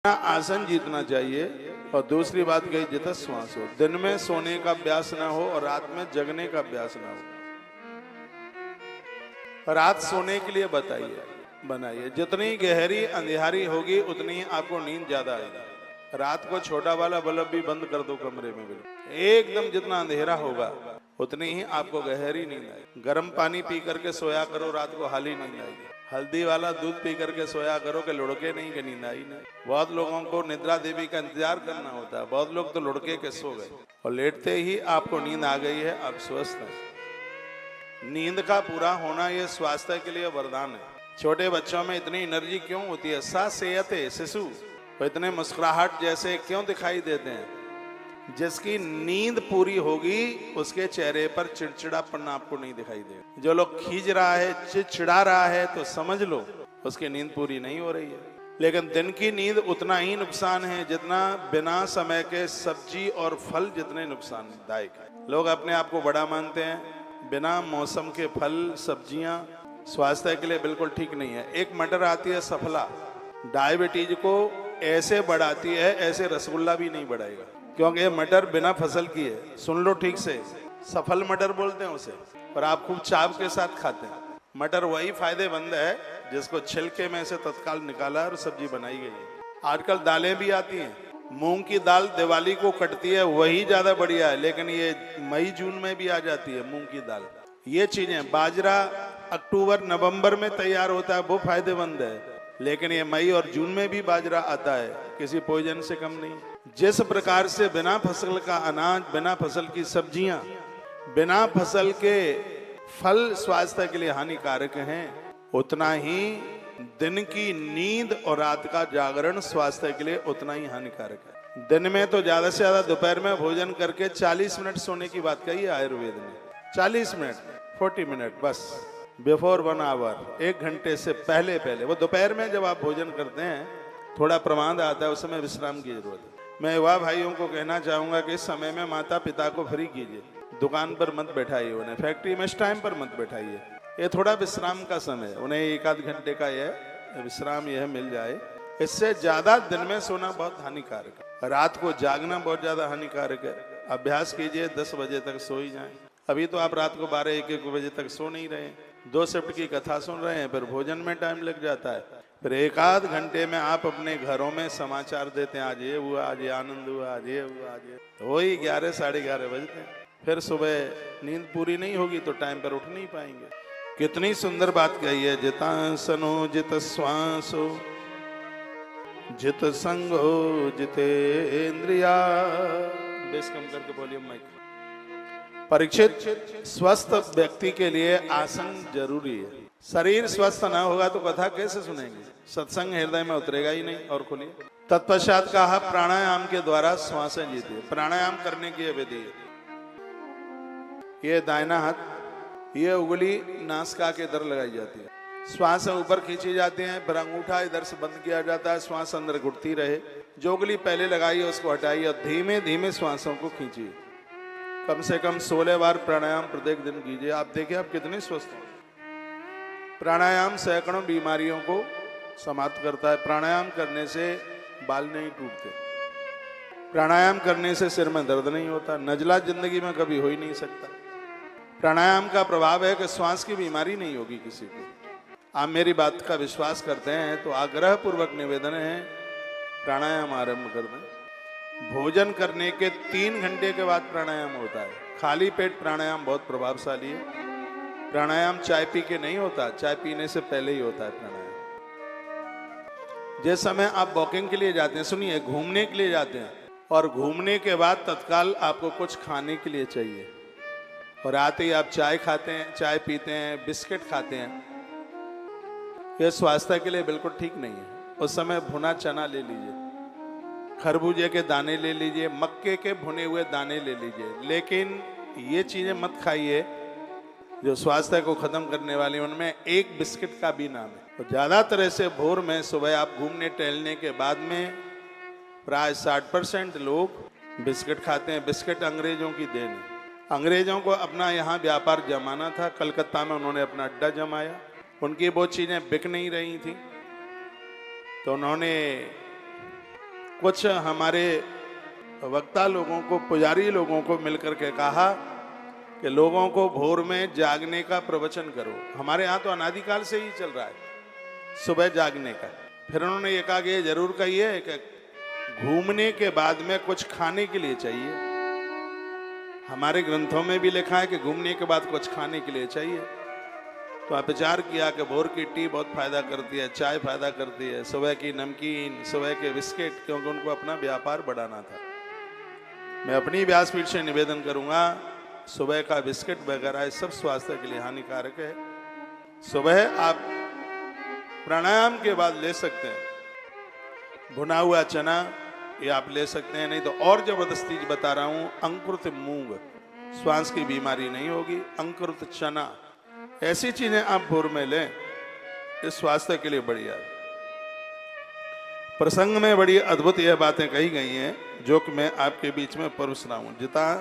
आसन जीतना चाहिए। और दूसरी बात कही जितना श्वास हो, दिन में सोने का अभ्यास ना हो और रात में जगने का अभ्यास ना हो। रात सोने के लिए बनाइए। जितनी गहरी अंधेरी होगी उतनी ही आपको नींद ज्यादा आएगी। रात को छोटा वाला बल्ब भी बंद कर दो कमरे में, बिल्कुल एकदम जितना अंधेरा होगा उतनी ही आपको गहरी नींद आएगी। गर्म पानी पी करके सोया करो, रात को हाली नींद आएगी। हल्दी वाला दूध पी करके सोया करो कि लुढ़के नहीं कि नींद आई नहीं। बहुत लोगों को निद्रा देवी का इंतजार करना होता है, बहुत लोग तो लुढ़के के सो गए और लेटते ही आपको नींद आ गई है, आप स्वस्थ हैं। नींद का पूरा होना ये स्वास्थ्य के लिए वरदान है। छोटे बच्चों में इतनी एनर्जी क्यों होती है? सा सेहते शिशु, तो इतने मुस्कुराहट जैसे क्यों दिखाई देते हैं? जिसकी नींद पूरी होगी उसके चेहरे पर चिड़चिड़ापन आपको नहीं दिखाई देगा। जो लोग खींच रहा है, चिड़चिड़ा रहा है, तो समझ लो उसकी नींद पूरी नहीं हो रही है। लेकिन दिन की नींद उतना ही नुकसान है जितना बिना समय के सब्जी और फल जितने नुकसानदायक है। लोग अपने आप को बड़ा मानते हैं। बिना मौसम के फल सब्जियां स्वास्थ्य के लिए बिल्कुल ठीक नहीं है। एक मटर आती है सफला, डायबिटीज को ऐसे बढ़ाती है, ऐसे रसगुल्ला भी नहीं बढ़ाएगा, क्योंकि ये मटर बिना फसल की है। सुन लो ठीक से, सफल मटर बोलते हैं उसे, और आप खूब चाव के साथ खाते हैं। मटर वही फायदेमंद है जिसको छिलके में से तत्काल निकाला और सब्जी बनाई गई है। आजकल दालें भी आती हैं। मूंग की दाल दिवाली को कटती है, वही ज्यादा बढ़िया है, लेकिन ये मई जून में भी आ जाती है मूंग की दाल। ये चीजें, बाजरा अक्टूबर नवंबर में तैयार होता है, वो फायदेमंद है, लेकिन ये मई और जून में भी बाजरा आता है, किसी पॉइजन से कम नहीं। जिस प्रकार से बिना फसल का अनाज, बिना फसल की सब्जियां, बिना फसल के फल स्वास्थ्य के लिए हानिकारक हैं, उतना ही दिन की नींद और रात का जागरण स्वास्थ्य के लिए उतना ही हानिकारक है। दिन में तो ज्यादा से ज्यादा दोपहर में भोजन करके 40 मिनट सोने की बात कही है आयुर्वेद में। 40 मिनट, 40 मिनट बस, बिफोर 1 आवर, 1 घंटे से पहले। वो दोपहर में जब आप भोजन करते हैं थोड़ा प्रमाद आता है, उस समय विश्राम की जरूरत है। मैं युवा भाइयों को कहना चाहूंगा कि इस समय में माता पिता को फ्री कीजिए। दुकान पर मत बैठाइए उन्हें, फैक्ट्री में इस टाइम पर मत बैठाइए। ये थोड़ा विश्राम का समय, उन्हें 1 आध घंटे का यह विश्राम यह मिल जाए। इससे ज्यादा दिन में सोना बहुत हानिकारक है, रात को जागना बहुत ज्यादा हानिकारक है। अभ्यास कीजिए 10 बजे तक सो ही जाए। अभी तो आप रात को 12-1 बजे तक सो नहीं रहे, 2 शिफ्ट की कथा सुन रहे हैं, फिर भोजन में टाइम लग जाता है, फिर 1 आध घंटे में आप अपने घरों में समाचार देते हैं, आज ये हुआ, आज ये आनंद हुआ, आज ये हुआ, आज ये, वही 11 साढ़े 11 बजते हैं। फिर सुबह नींद पूरी नहीं होगी तो टाइम पर उठ नहीं पाएंगे। कितनी सुंदर बात कही है, जितासनो जित श्वासो जित संगो जितेंद्रिया। बेस कम करके बोलिए माइक। परीक्षित, स्वस्थ व्यक्ति के लिए आसन जरूरी है। शरीर स्वस्थ ना होगा तो कथा कैसे सुनेंगे? सत्संग हृदय में उतरेगा ही नहीं। और खोलिए, तत्पश्चात कहा प्राणायाम के द्वारा श्वासें जीती। प्राणायाम करने की विधि है, ये दाहिना हाथ, ये उंगली नासिका के इधर लगाई जाती है, श्वास ऊपर खींची जाती है, फिर अंगूठा इधर से बंद किया जाता है, श्वास अंदर घुटती रहे। जो उंगली पहले लगाई है उसको हटाइए और धीमे धीमे श्वासों को खींचिए। कम से कम 16 बार प्राणायाम प्रत्येक दिन कीजिए। आप देखिए आप कितने स्वस्थ हो। प्राणायाम सैकड़ों बीमारियों को समाप्त करता है। प्राणायाम करने से बाल नहीं टूटते, प्राणायाम करने से सिर में दर्द नहीं होता, नजला जिंदगी में कभी हो ही नहीं सकता। प्राणायाम का प्रभाव है कि श्वास की बीमारी नहीं होगी किसी को। आप मेरी बात का विश्वास करते हैं तो आग्रह पूर्वक निवेदन है, प्राणायाम आरंभ कर दें। भोजन करने के 3 घंटे के बाद प्राणायाम होता है। खाली पेट प्राणायाम बहुत प्रभावशाली है। प्राणायाम चाय पी के नहीं होता, चाय पीने से पहले ही होता है प्राणायाम। जिस समय आप वॉकिंग के लिए जाते हैं, सुनिए, घूमने के लिए जाते हैं, और घूमने के बाद तत्काल आपको कुछ खाने के लिए चाहिए, और आते ही आप चाय खाते हैं, चाय पीते हैं, बिस्किट खाते हैं, यह स्वास्थ्य के लिए बिल्कुल ठीक नहीं है। उस समय भुना चना ले लीजिए, खरबूजे के दाने ले लीजिए, मक्के के भुने हुए दाने ले लीजिए, लेकिन ये चीजें मत खाइए जो स्वास्थ्य को खत्म करने वाली। उनमें एक बिस्किट का भी नाम है। तो ज्यादातर ऐसे भोर में सुबह आप घूमने टहलने के बाद में प्राय 60% लोग बिस्किट खाते हैं। बिस्किट अंग्रेजों की देन है। अंग्रेजों को अपना यहाँ व्यापार जमाना था, कलकत्ता में उन्होंने अपना अड्डा जमाया, उनकी वो चीजें बिक नहीं रही थी, तो उन्होंने कुछ हमारे वक्ता लोगों को, पुजारी लोगों को मिलकर के कहा कि लोगों को भोर में जागने का प्रवचन करो। हमारे यहाँ तो अनादिकाल से ही चल रहा है सुबह जागने का। फिर उन्होंने ये कहा कि ये जरूर कहिए कि घूमने के बाद में कुछ खाने के लिए चाहिए। हमारे ग्रंथों में भी लिखा है कि घूमने के बाद कुछ खाने के लिए चाहिए। तो आप विचार किया कि भोर की टी बहुत फायदा करती है, चाय फायदा करती है, सुबह की नमकीन, सुबह के बिस्किट, क्योंकि उनको अपना व्यापार बढ़ाना था। मैं अपनी व्यासपीठ से निवेदन करूंगा, सुबह का बिस्किट वगैरह सब स्वास्थ्य के लिए हानिकारक है। सुबह आप प्राणायाम के बाद ले सकते हैं भुना हुआ चना, ये आप ले सकते हैं। नहीं तो और जबरदस्त चीज बता रहा हूं, अंकुरित मूंग, श्वास की बीमारी नहीं होगी। अंकुरित चना, ऐसी चीजें आप भोर में लें, इस स्वास्थ्य के लिए बढ़िया। प्रसंग में बड़ी अद्भुत यह बातें कही गई हैं जो कि मैं आपके बीच में परोस रहा हूं। जिता